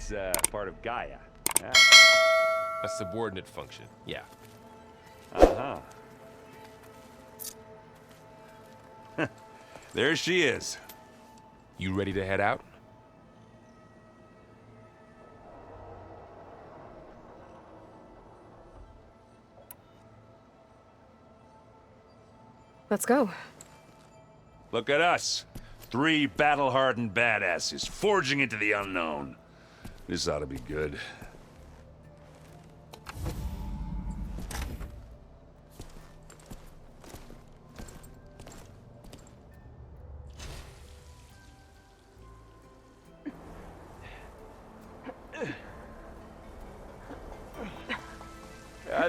That's part of Gaia. Yeah. A subordinate function, yeah. Uh-huh. There she is. You ready to head out? Let's go. Look at us. 3 battle-hardened badasses forging into the unknown. This ought to be good.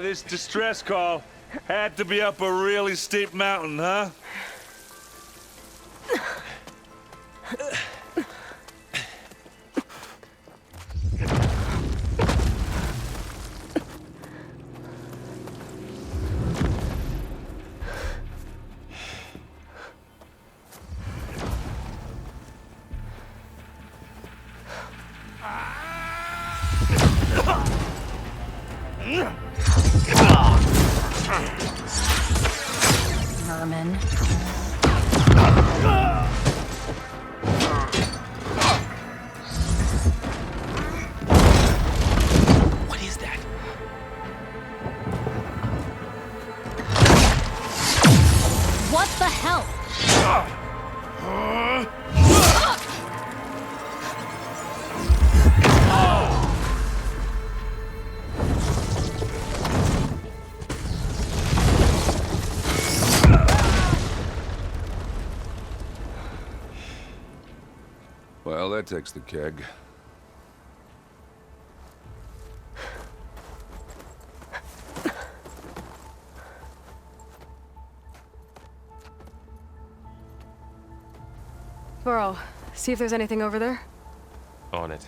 This distress call had to be up a really steep mountain, huh? Vermin. What is that? What the hell? Well, that takes the keg. Burrow, see if there's anything over there. On it.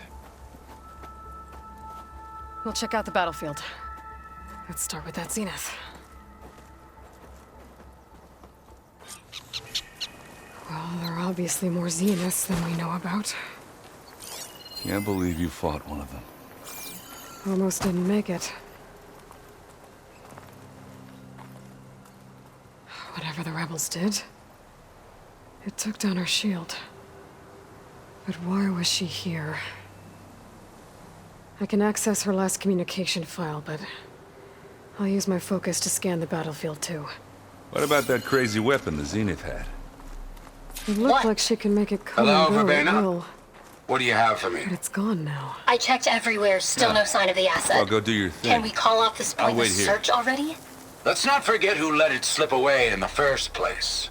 We'll check out the battlefield. Let's start with that zenith. Well, there are obviously more zeniths than we know about. Can't believe you fought one of them. Almost didn't make it. Whatever the rebels did, it took down our shield. But why was she here? I can access her last communication file, but I'll use my focus to scan the battlefield too. What about that crazy weapon the Zenith had? It looked like she can make it come Hello, and go at Verbena? will, What do you have for me? but it's gone now. I checked everywhere, still no sign of the asset. Well, go do your thing. Can we call off this I'll pointless wait here. search already? Let's not forget who let it slip away in the first place.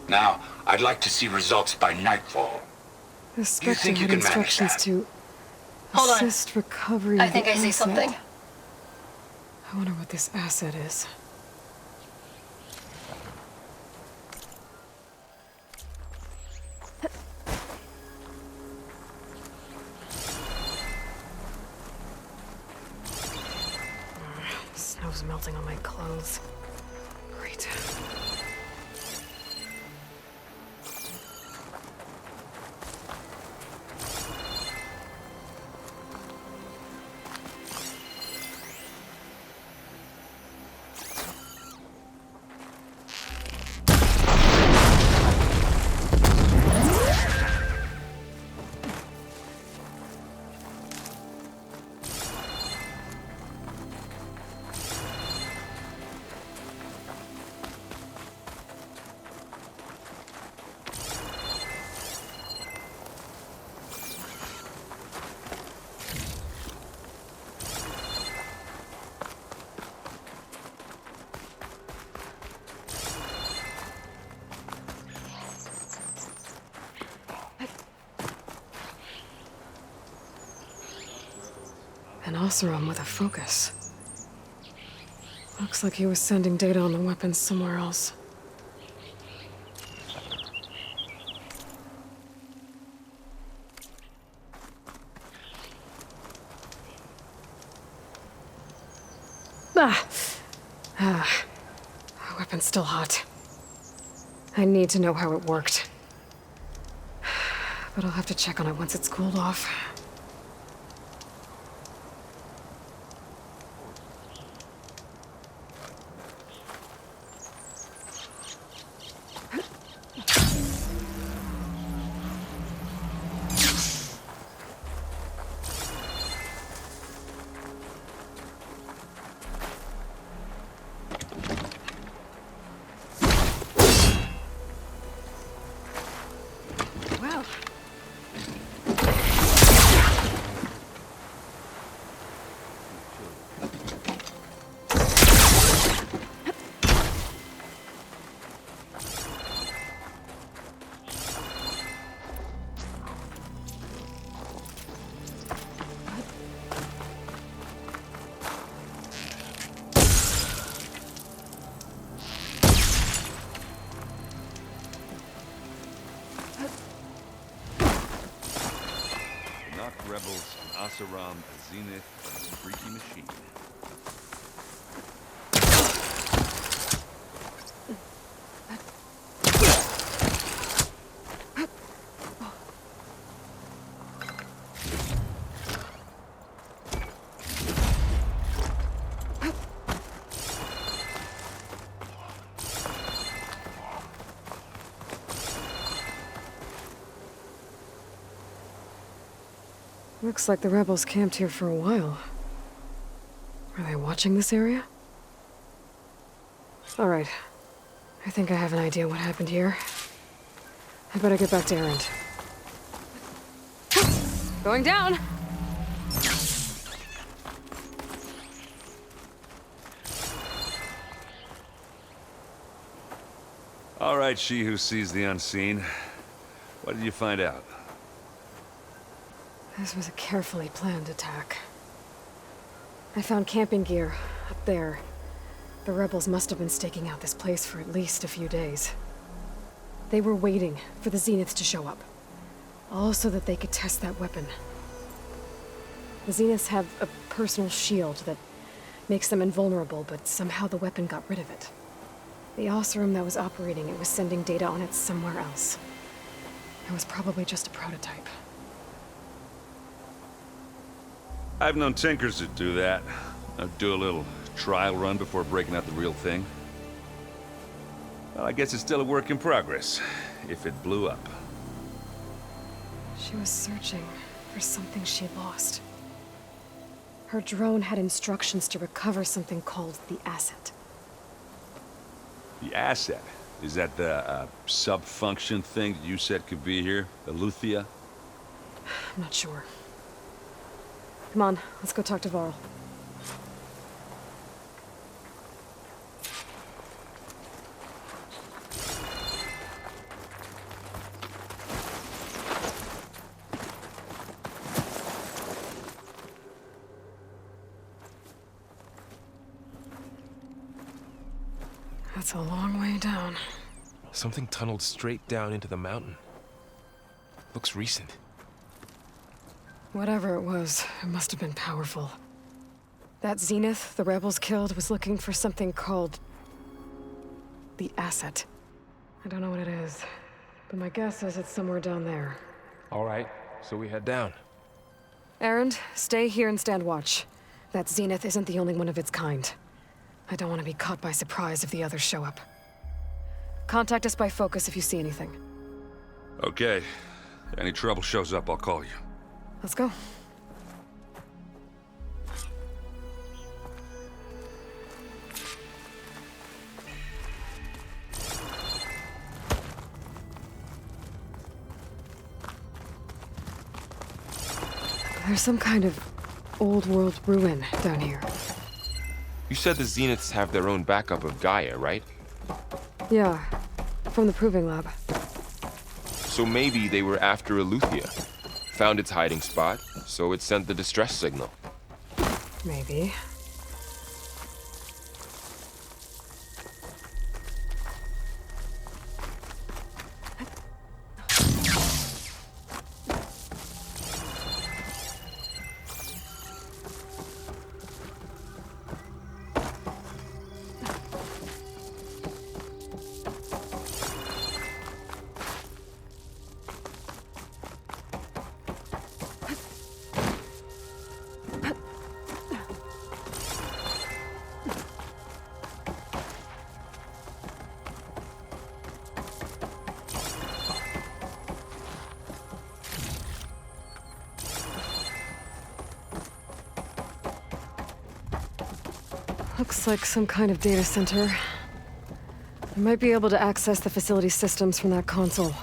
Now, I'd like to see results by nightfall. The Spectre think you had can manage instructions that? to Hold on. assist recovery I of think the I see asset. something. I wonder what this asset is. Snow's melting on my clothes. Great. An Oseram with a focus. Looks like he was sending data on the weapons somewhere else. Weapon's still hot. I need to know how it worked. But I'll have to check on it once it's cooled off. Knocked rebels, an Asaram, a Zenith, and a freaky machine. Looks like the rebels camped here for a while. Are they watching this area? All right. I think I have an idea what happened here. I better get back to Erend. Going down! All right, she who sees the unseen. What did you find out? This was a carefully planned attack. I found camping gear up there. The rebels must have been staking out this place for at least a few days. They were waiting for the Zeniths to show up, all so that they could test that weapon. The Zeniths have a personal shield that makes them invulnerable, but somehow the weapon got rid of it. The Oseram that was operating it was sending data on it somewhere else. It was probably just a prototype. I've known tinkers that do that. I'd do a little trial run before breaking out the real thing. Well, I guess it's still a work in progress, if it blew up. She was searching for something she lost. Her drone had instructions to recover something called the asset. The asset? Is that the sub-function thing that you said could be here? The Luthia? I'm not sure. Come on, let's go talk to Varl. That's a long way down. Something tunneled straight down into the mountain. Looks recent. Whatever it was, it must have been powerful. That Zenith the rebels killed was looking for something called the asset. I don't know what it is, but my guess is it's somewhere down there. All right, so we head down. Erend, stay here and stand watch. That Zenith isn't the only one of its kind. I don't want to be caught by surprise if the others show up. Contact us by focus if you see anything. Okay. Any trouble shows up, I'll call you. Let's go. There's some kind of old world ruin down here. You said the Zeniths have their own backup of Gaia, right? Yeah, from the proving lab. So maybe they were after a Luthia. Found its hiding spot, so it sent the distress signal. Maybe. Looks like some kind of data center. I might be able to access the facility systems from that console.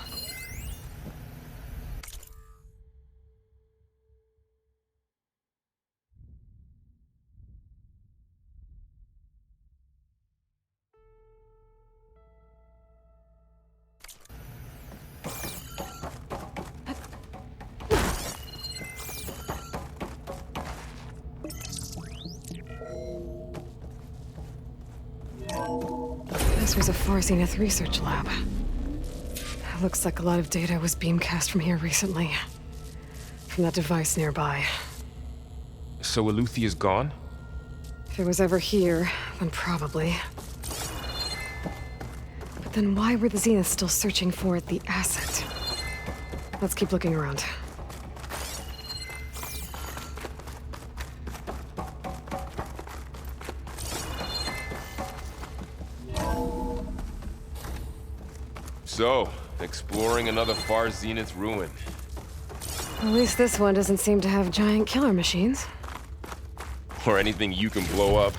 This was a Far Zenith research lab. Looks like a lot of data was beamcast from here recently. from that device nearby. So Eluthia's gone? If it was ever here, then probably. But then why were the Zeniths still searching for the asset? Let's keep looking around. So, exploring another far Zenith ruin. At least this one doesn't seem to have giant killer machines. Or anything you can blow up.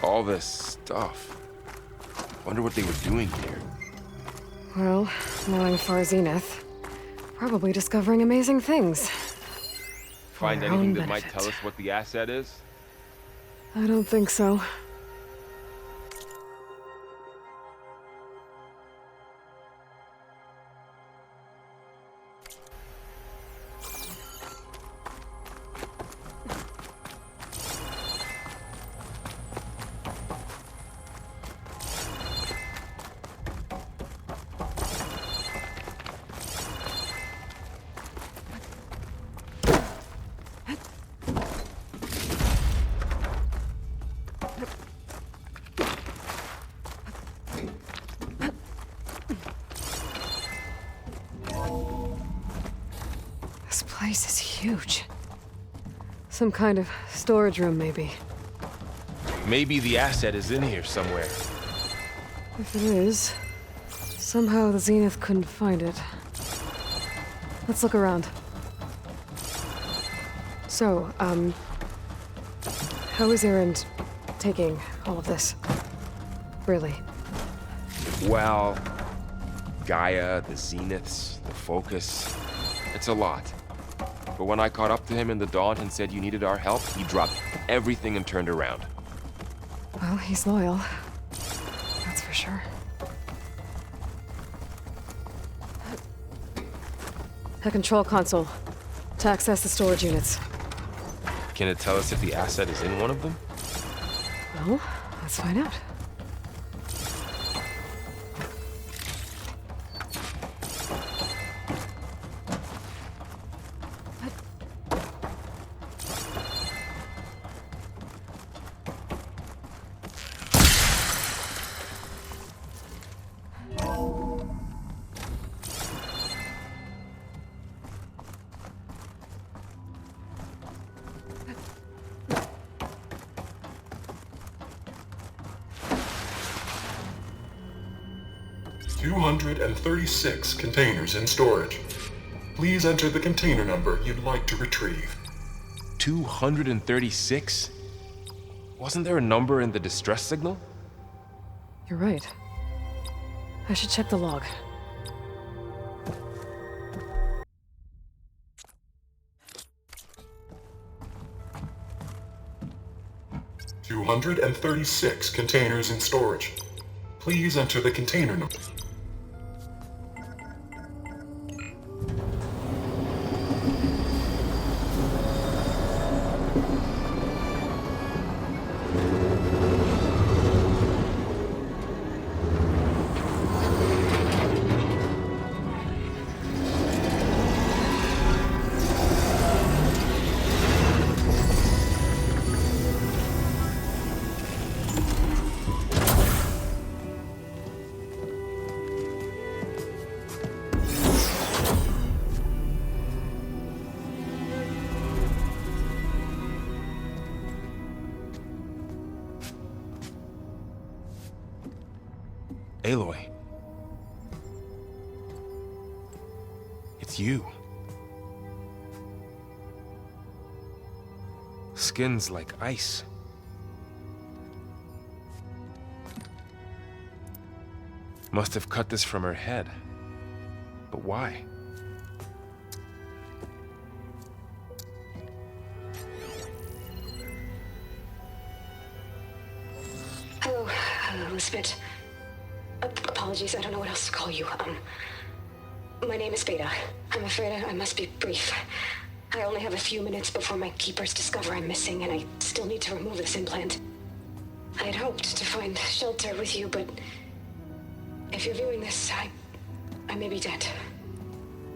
All this stuff. Wonder what they were doing here. Well, knowing Far Zenith, probably discovering amazing things. Find their anything own that might benefit. tell us what the asset is? I don't think so. This place is huge. Some kind of storage room, maybe. Maybe the asset is in here somewhere. If it is, somehow the Zenith couldn't find it. Let's look around. So, how is Erend taking all of this? Really? Well, Gaia, the Zeniths, the Focus. It's a lot. But when I caught up to him in the Daunt and said you needed our help, he dropped everything and turned around. Well, he's loyal. That's for sure. A control console. To access the storage units. Can it tell us if the asset is in one of them? Well, let's find out. $236 containers in storage. Please enter the container number you'd like to retrieve. 236? Wasn't there a number in the distress signal? You're right. I should check the log. $236 containers in storage. Please enter the container number. Aloy. It's you. Skin's like ice. Must have cut this from her head. But why? Hello, Elizabeth. Apologies, I don't know what else to call you. My name is Beta. I'm afraid I must be brief. I only have a few minutes before my keepers discover I'm missing, and I still need to remove this implant. I had hoped to find shelter with you, but if you're viewing this, I may be dead.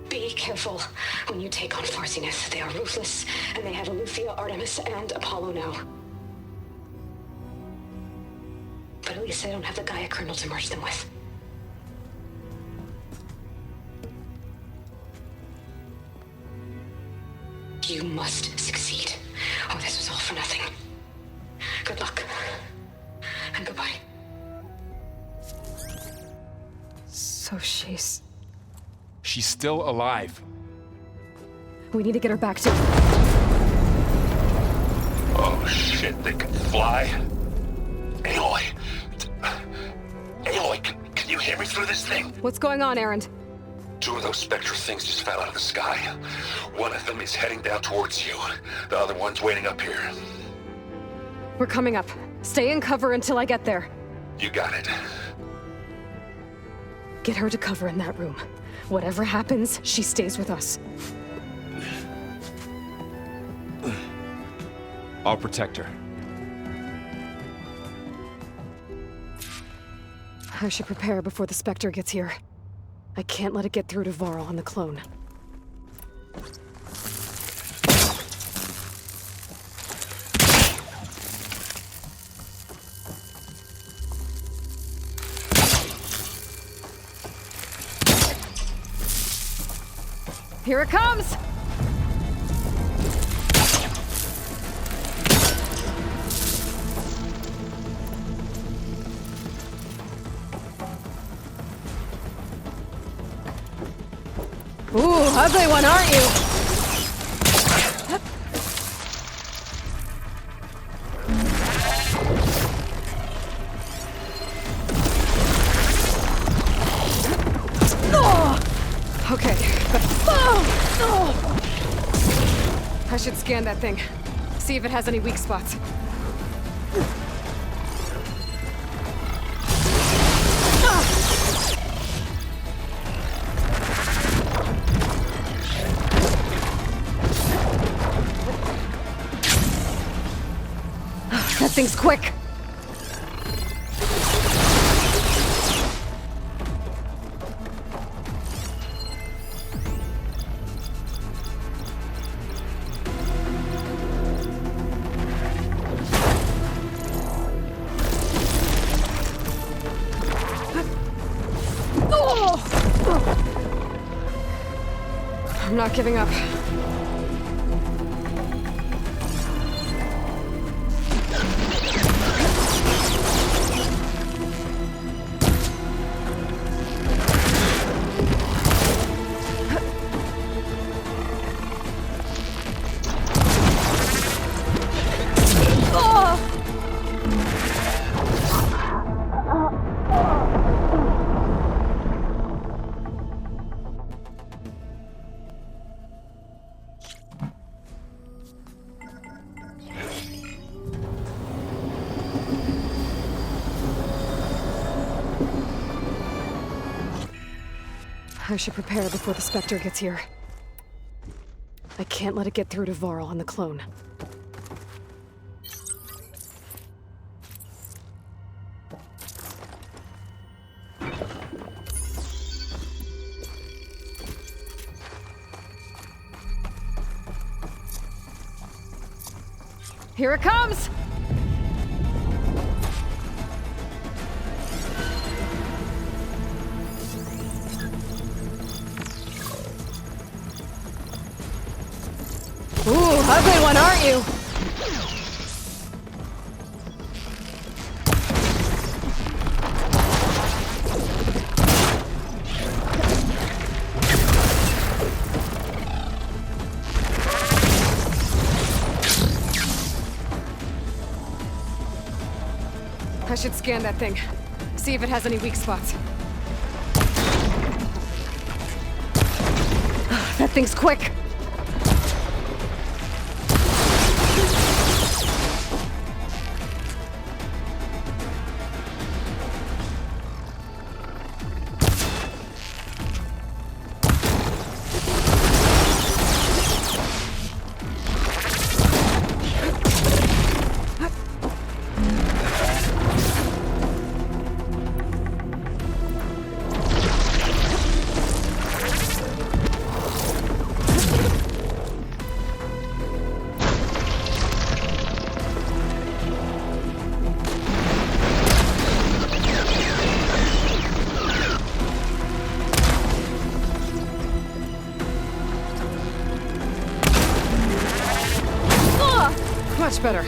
Be careful when you take on Farsiness. They are ruthless, and they have Eleuthia, Artemis, and Apollo now. But at least I don't have the Gaia kernel to merge them with. You must succeed. Oh, this was all for nothing. Good luck. And goodbye. So she's... She's still alive. We need to get her back to... Oh shit, they can fly? Aloy! Aloy, can you hear me through this thing? What's going on, Erend? 2 of those spectral things just fell out of the sky. One of them is heading down towards you. The other one's waiting up here. We're coming up. Stay in cover until I get there. You got it. Get her to cover in that room. Whatever happens, she stays with us. I'll protect her. I should prepare before the Spectre gets here. I can't let it get through to Varl on the clone. Here it comes! Ooh, ugly one, aren't you? Okay. I should scan that thing. See if it has any weak spots. That thing's quick! I'm not giving up. I should prepare before the Spectre gets here. I can't let it get through to Varl on the clone. Here it comes! Ooh, ugly one, aren't you? I should scan that thing. See if it has any weak spots. That thing's quick! Much better.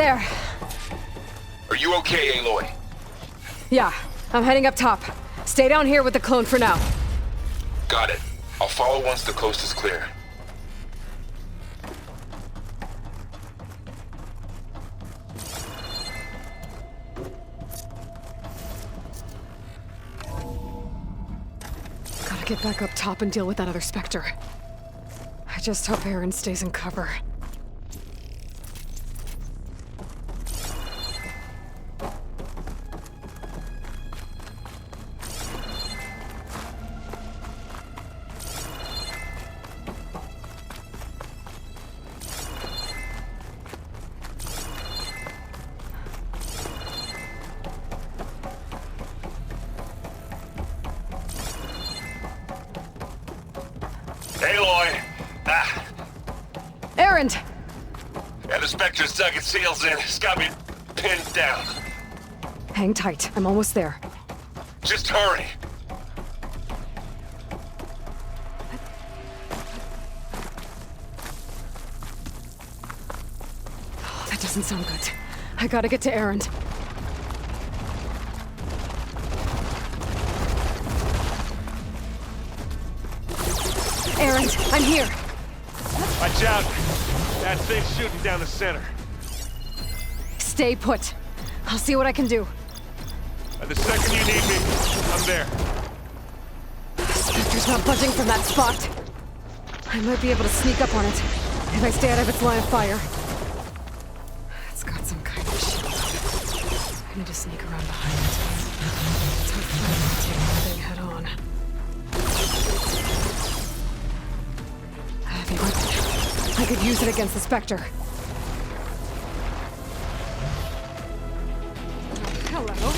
There. Are you okay, Aloy? Yeah, I'm heading up top. Stay down here with the clone for now. Got it. I'll follow once the coast is clear. Gotta get back up top and deal with that other Spectre. I just hope Aaron stays in cover. Aloy! Ah, Aaron! yeah, the Spectre's dug its heels in. It's got me pinned down. Hang tight, I'm almost there. Just hurry. Oh, that doesn't sound good. I gotta get to Aaron. Aaron, I'm here. Watch out. That thing's shooting down the center. Stay put. I'll see what I can do. By the second you need me, I'm there. Spectre's not budging from that spot. I might be able to sneak up on it if I stay out of its line of fire. It's got some kind of shield. I need to sneak around behind it. It's hard to take the thing head on. A heavy weapon. I could use it against the Spectre. Hello.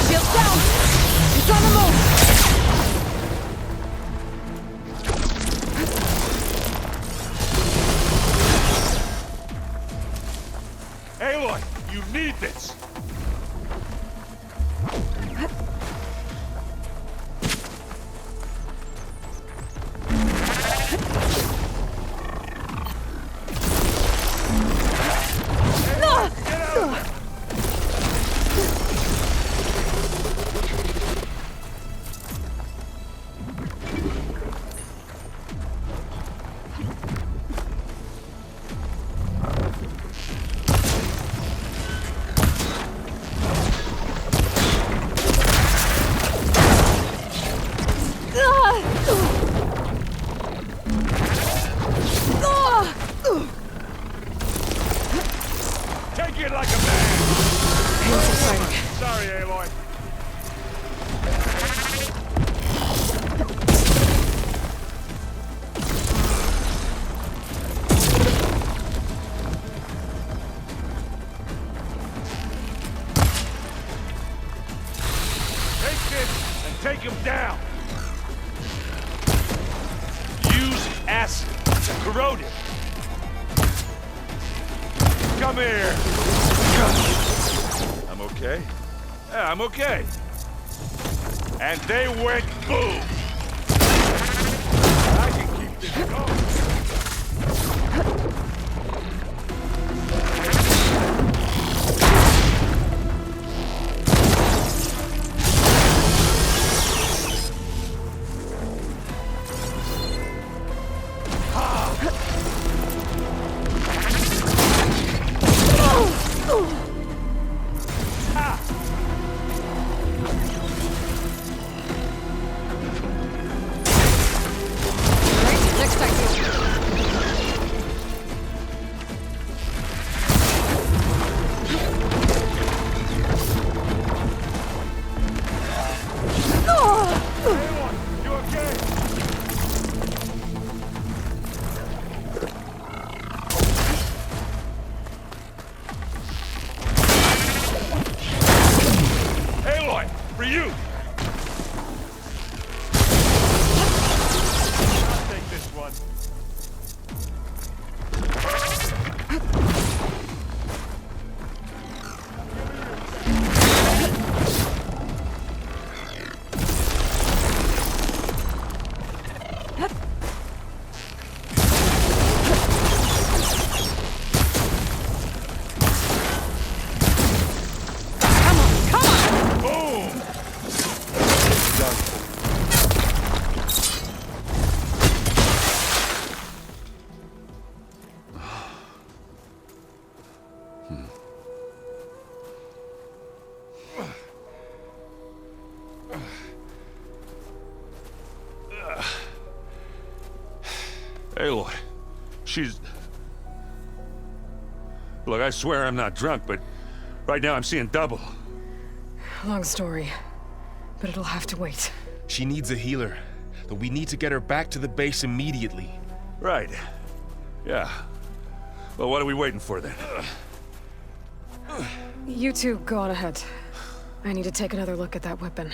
Shield down! It's on the move! Aloy, you need this. Take it like a man. Pain's exciting. Sorry, Aloy. Take this and take him down. Use acid to corrode it. Come here. I'm okay. Yeah, I'm okay. And they went boom. I can keep this going. Right, next idea. Aloy, you okay? Aloy, for you! I'll take this one. Aloy, she's... Look, I swear I'm not drunk, but right now I'm seeing double. Long story, but it'll have to wait. She needs a healer, but we need to get her back to the base immediately. Right. Yeah. Well, what are we waiting for then? You two go on ahead. I need to take another look at that weapon.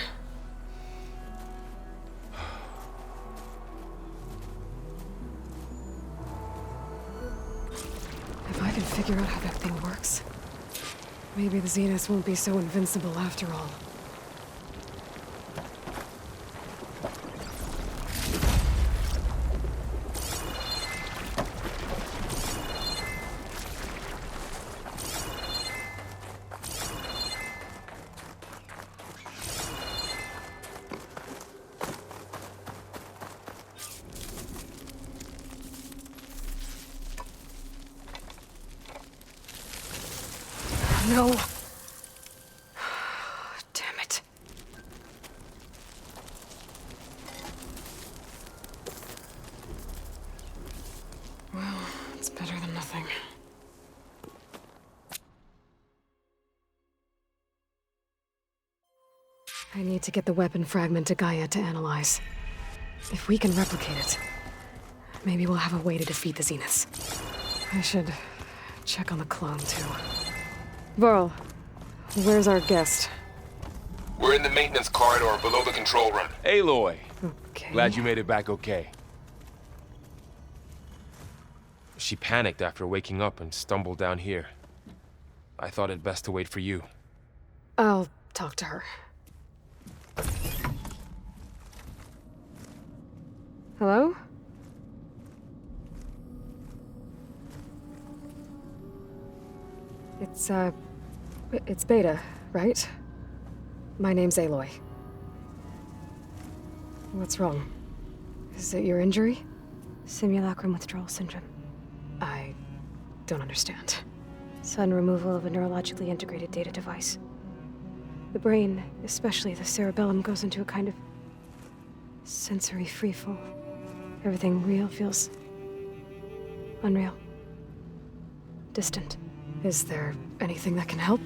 If I can figure out how that thing works, maybe the Zeniths won't be so invincible after all. No. Damn it. Well, it's better than nothing. I need to get the weapon fragment to Gaia to analyze. If we can replicate it, maybe we'll have a way to defeat the Zeniths. I should check on the clone, too. Varl, where's our guest? We're in the maintenance corridor below the control room. Aloy! Okay. Glad you made it back okay. She panicked after waking up and stumbled down here. I thought it best to wait for you. I'll talk to her. Hello? It's Beta, right? My name's Aloy. What's wrong? Is it your injury? Simulacrum withdrawal syndrome. I don't understand. Sudden removal of a neurologically integrated data device. The brain, especially the cerebellum, goes into a kind of sensory freefall. Everything real feels unreal. Distant. Is there anything that can help?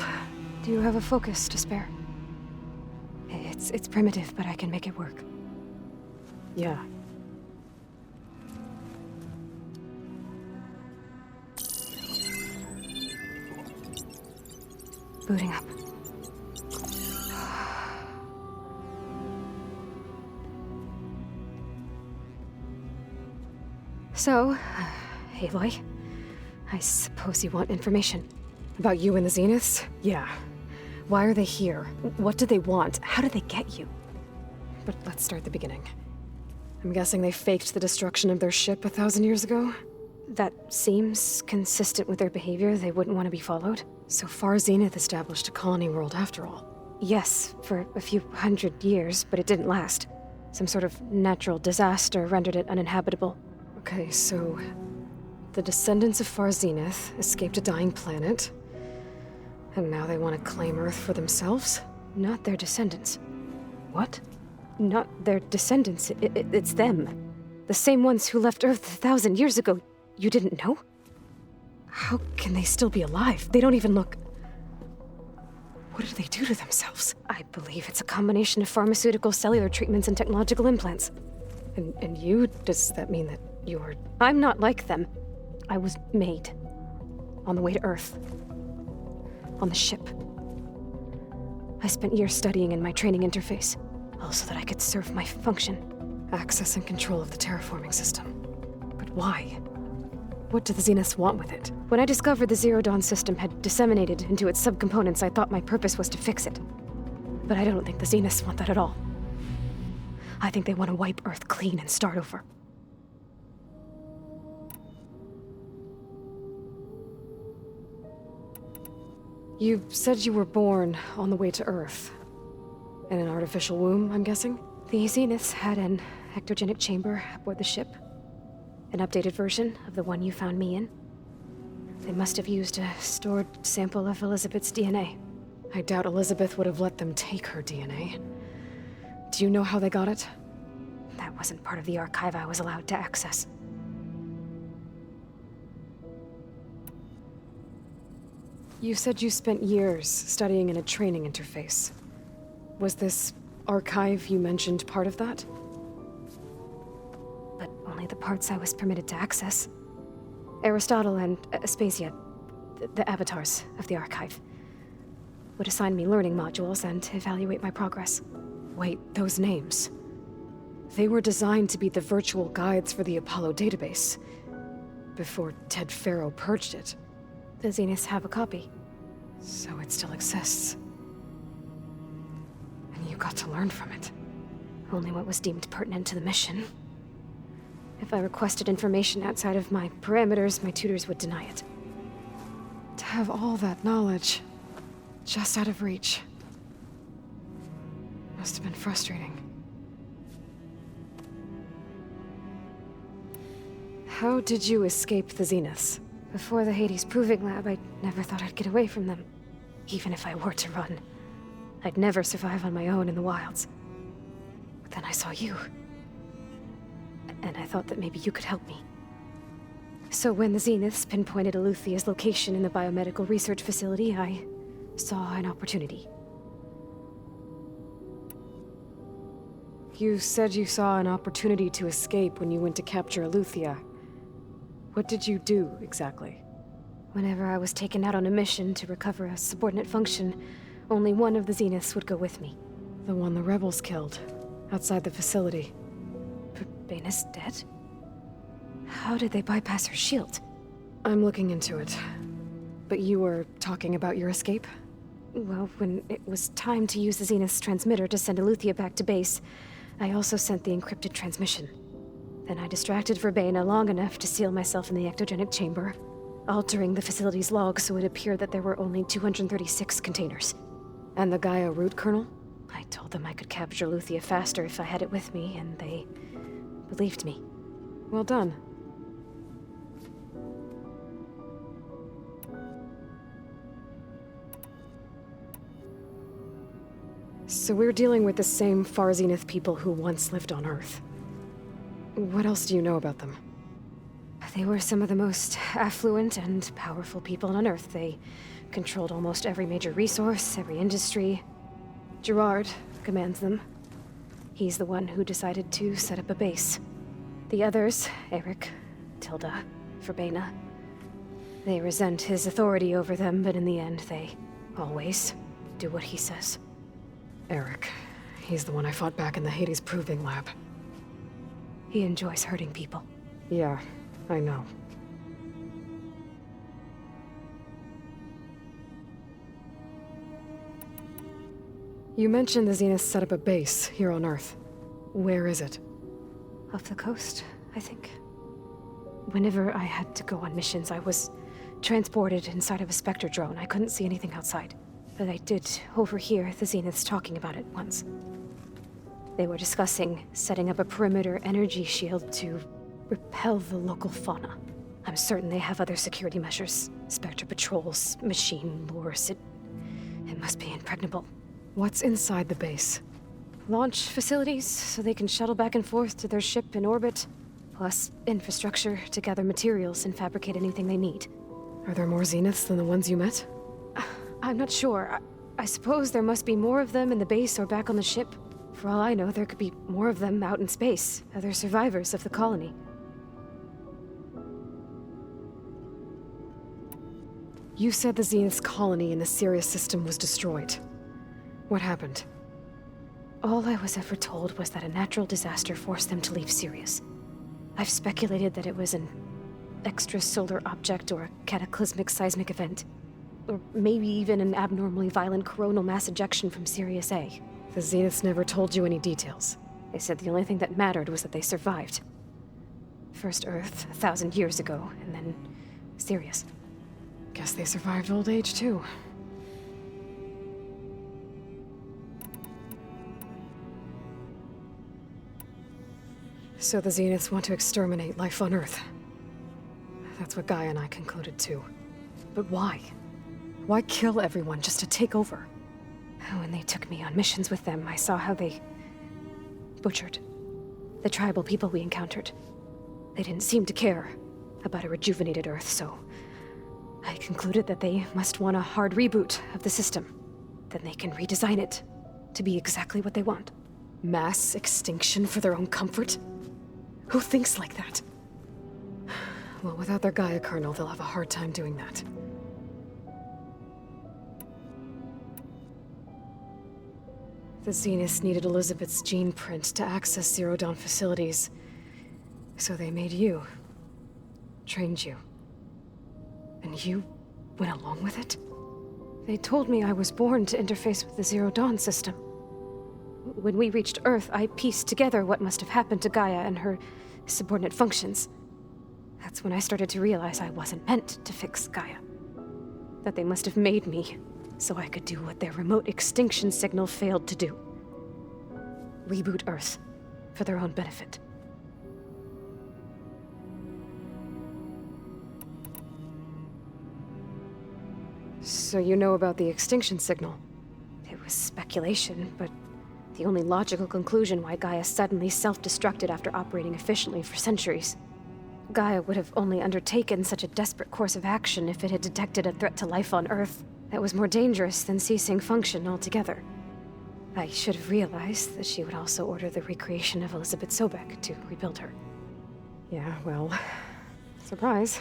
Do you have a focus to spare? It's primitive, but I can make it work. Yeah. Booting up. So, Aloy, I suppose you want information. About you and the Zeniths? Yeah. Why are they here? What do they want? How did they get you? But let's start at the beginning. I'm guessing they faked the destruction of their ship 1,000 years ago? That seems consistent with their behavior. They wouldn't want to be followed. So far, Zenith established a colony world after all. Yes, for a few hundred years, but it didn't last. Some sort of natural disaster rendered it uninhabitable. Okay, so the descendants of Far Zenith escaped a dying planet, and now they want to claim Earth for themselves? Not their descendants. What? Not their descendants. It's them. The same ones who left Earth 1,000 years ago. You didn't know? How can they still be alive? They don't even look... What did they do to themselves? I believe it's a combination of pharmaceutical, cellular treatments, and technological implants. And you? Does that mean that you're... I'm not like them. I was made. On the way to Earth. On the ship. I spent years studying in my training interface, all so that I could serve my function. Access and control of the terraforming system. But why? What do the Zeniths want with it? When I discovered the Zero Dawn system had disseminated into its subcomponents, I thought my purpose was to fix it. But I don't think the Zeniths want that at all. I think they want to wipe Earth clean and start over. You said you were born on the way to Earth. In an artificial womb, I'm guessing? The Zeniths had an ectogenic chamber aboard the ship. An updated version of the one you found me in. They must have used a stored sample of Elizabeth's DNA. I doubt Elizabeth would have let them take her DNA. Do you know how they got it? That wasn't part of the archive I was allowed to access. You said you spent years studying in a training interface. Was this archive you mentioned part of that? But only the parts I was permitted to access. Aristotle and Aspasia, the avatars of the archive, would assign me learning modules and evaluate my progress. Wait, those names. They were designed to be the virtual guides for the Apollo database, before Ted Faro purged it. The Zeniths have a copy. So it still exists. And you got to learn from it. Only what was deemed pertinent to the mission. If I requested information outside of my parameters, my tutors would deny it. To have all that knowledge, just out of reach. Must have been frustrating. How did you escape the Zeniths? Before the Hades Proving Lab, I never thought I'd get away from them. Even if I were to run. I'd never survive on my own in the wilds. But then I saw you. And I thought that maybe you could help me. So when the Zeniths pinpointed Eluthia's location in the biomedical research facility, I saw an opportunity. You said you saw an opportunity to escape when you went to capture Eluthia. What did you do, exactly? Whenever I was taken out on a mission to recover a subordinate function, only one of the Zeniths would go with me. The one the rebels killed, outside the facility. Baina's dead? How did they bypass her shield? I'm looking into it. But you were talking about your escape? Well, when it was time to use the Zenith's transmitter to send Eluthia back to base, I also sent the encrypted transmission. Then I distracted Verbena long enough to seal myself in the ectogenic chamber, altering the facility's log so it appeared that there were only 236 containers. And the Gaia root kernel? I told them I could capture Eluthia faster if I had it with me, and they believed me. Well done. So we're dealing with the same Far Zenith people who once lived on Earth. What else do you know about them? They were some of the most affluent and powerful people on Earth. They controlled almost every major resource, every industry. Gerard commands them. He's the one who decided to set up a base. The others, Eric, Tilda, Verbena, they resent his authority over them, but in the end, they always do what he says. Eric. He's the one I fought back in the Hades Proving Lab. He enjoys hurting people. Yeah, I know. You mentioned the Zeniths set up a base here on Earth. Where is it? Off the coast, I think. Whenever I had to go on missions, I was transported inside of a Spectre drone. I couldn't see anything outside. But I did overhear the Zeniths talking about it once. They were discussing setting up a perimeter energy shield to repel the local fauna. I'm certain they have other security measures. Spectre patrols, machine lures. It must be impregnable. What's inside the base? Launch facilities, so they can shuttle back and forth to their ship in orbit. Plus, infrastructure to gather materials and fabricate anything they need. Are there more Zeniths than the ones you met? I'm not sure. I suppose there must be more of them in the base or back on the ship. For all I know, there could be more of them out in space, other survivors of the colony. You said the Zenith's colony in the Sirius system was destroyed. What happened? All I was ever told was that a natural disaster forced them to leave Sirius. I've speculated that it was an extrasolar object or a cataclysmic seismic event. Or maybe even an abnormally violent coronal mass ejection from Sirius A. The Zeniths never told you any details. They said the only thing that mattered was that they survived. First Earth, 1,000 years ago, and then Sirius. Guess they survived old age, too. So the Zeniths want to exterminate life on Earth. That's what Gaia and I concluded, too. But why? Why kill everyone just to take over? When they took me on missions with them, I saw how they butchered the tribal people we encountered. They didn't seem to care about a rejuvenated Earth, so I concluded that they must want a hard reboot of the system. Then they can redesign it to be exactly what they want. Mass extinction for their own comfort? Who thinks like that? Well, without their Gaia kernel, they'll have a hard time doing that. The Zeniths needed Elizabeth's gene print to access Zero Dawn facilities. So they made you. Trained you. And you went along with it? They told me I was born to interface with the Zero Dawn system. When we reached Earth, I pieced together what must have happened to Gaia and her subordinate functions. That's when I started to realize I wasn't meant to fix Gaia. That they must have made me so I could do what their remote extinction signal failed to do. Reboot Earth for their own benefit. So you know about the extinction signal? It was speculation, but the only logical conclusion why Gaia suddenly self-destructed after operating efficiently for centuries. Gaia would have only undertaken such a desperate course of action if it had detected a threat to life on Earth that was more dangerous than ceasing function altogether. I should have realized that she would also order the recreation of Elizabeth Sobek to rebuild her. Yeah, well, surprise.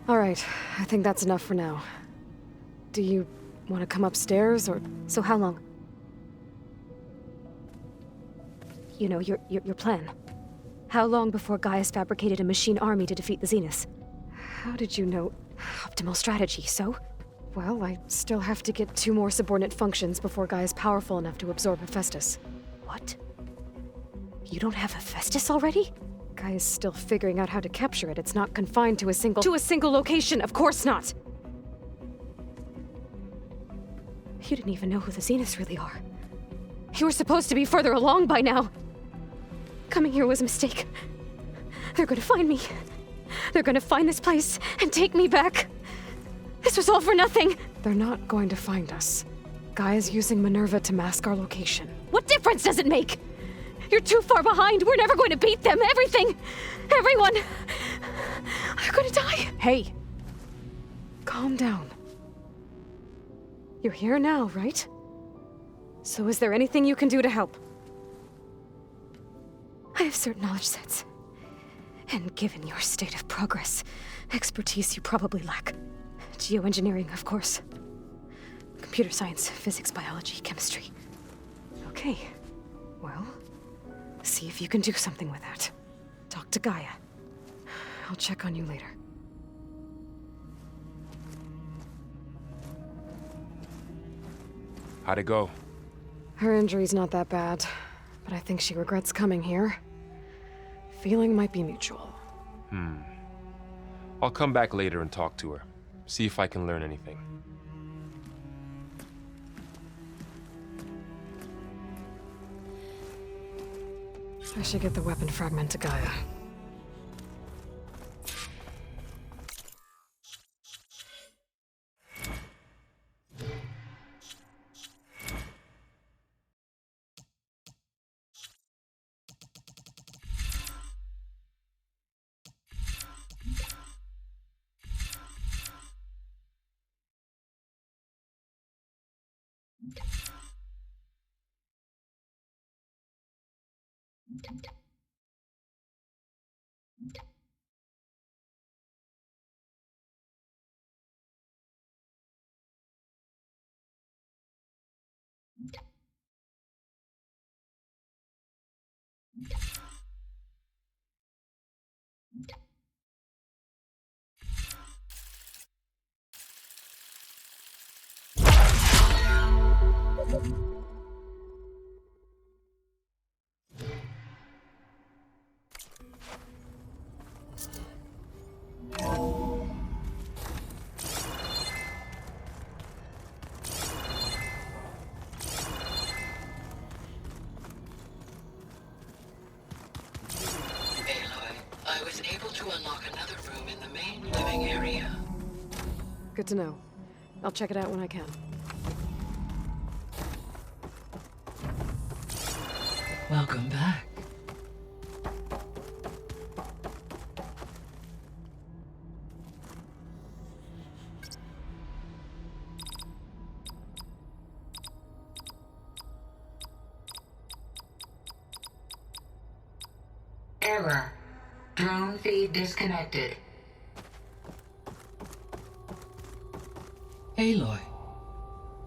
All right, I think that's enough for now. Do you want to come upstairs, or... So how long? You know, your plan. How long before Gaia's fabricated a machine army to defeat the Zeniths? How did you know? Optimal strategy, so? Well, I still have to get 2 more subordinate functions before Gaia's powerful enough to absorb Hephaestus. What? You don't have Hephaestus already? Gaia's still figuring out how to capture it. It's not confined to a single... To a single location, of course not! You didn't even know who the Zeniths really are. You were supposed to be further along by now! Coming here was a mistake. They're gonna find me. They're gonna find this place and take me back. This was all for nothing. They're not going to find us. Gaia's using Minerva to mask our location. What difference does it make? You're too far behind. We're never going to beat them. Everything. Everyone. Are gonna die. Hey. Calm down. You're here now, right? So is there anything you can do to help? I have certain knowledge sets. And given your state of progress, expertise you probably lack. Geoengineering, of course. Computer science, physics, biology, chemistry. Okay. Well, see if you can do something with that. Talk to Gaia. I'll check on you later. How'd it go? Her injury's not that bad, but I think she regrets coming here. Feeling might be mutual. I'll come back later and talk to her. See if I can learn anything. I should get the weapon fragment to Gaia. to unlock another room in the main living area. Good to know. I'll check it out when I can. Welcome back. Error. Drone feed disconnected. Aloy,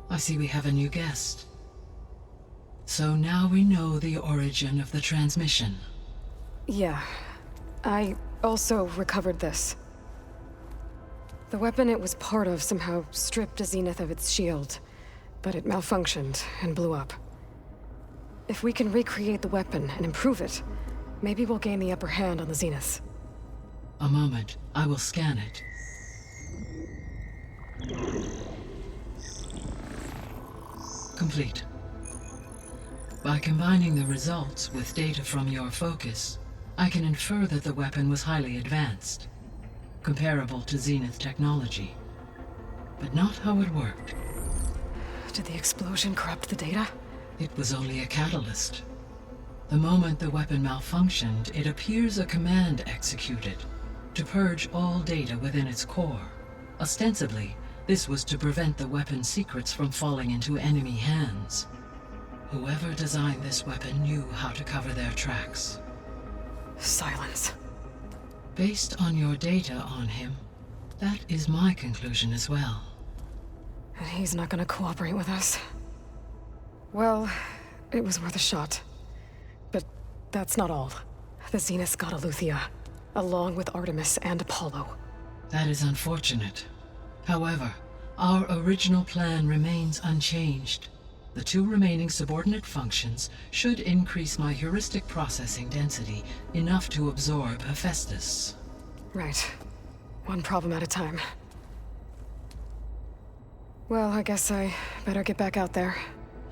I see we have a new guest. So now we know the origin of the transmission. Yeah. I also recovered this. The weapon it was part of somehow stripped a Zenith of its shield, but it malfunctioned and blew up. If we can recreate the weapon and improve it, maybe we'll gain the upper hand on the Zeniths. A moment, I will scan it. Complete. By combining the results with data from your focus, I can infer that the weapon was highly advanced, comparable to Zenith technology, but not how it worked. Did the explosion corrupt the data? It was only a catalyst. The moment the weapon malfunctioned, it appears a command executed to purge all data within its core. Ostensibly, this was to prevent the weapon's secrets from falling into enemy hands. Whoever designed this weapon knew how to cover their tracks. Silence. Based on your data on him, that is my conclusion as well. And he's not gonna cooperate with us. Well, it was worth a shot. But that's not all. The Zeniths got Aletheia, along with Artemis and Apollo. That is unfortunate. However, our original plan remains unchanged. The two remaining subordinate functions should increase my heuristic processing density enough to absorb Hephaestus. Right. One problem at a time. Well, I guess I better get back out there.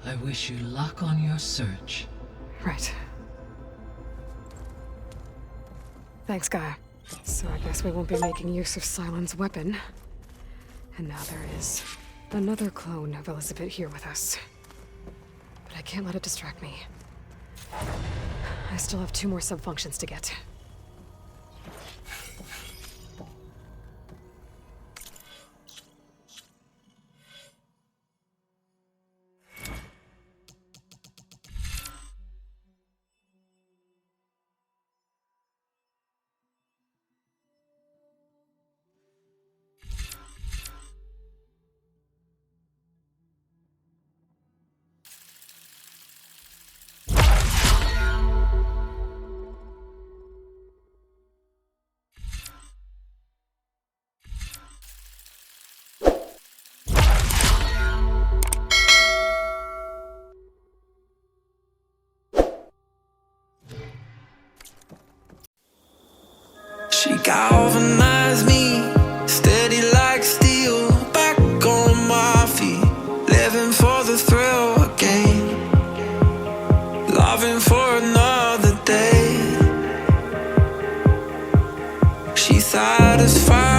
I wish you luck on your search. Right. Thanks, Gaia. So I guess we won't be making use of Cylon's weapon. And now there is another clone of Elizabeth here with us. But I can't let it distract me. I still have 2 more sub-functions to get. She galvanized me, steady like steel, back on my feet, living for the thrill again, loving for another day. She satisfied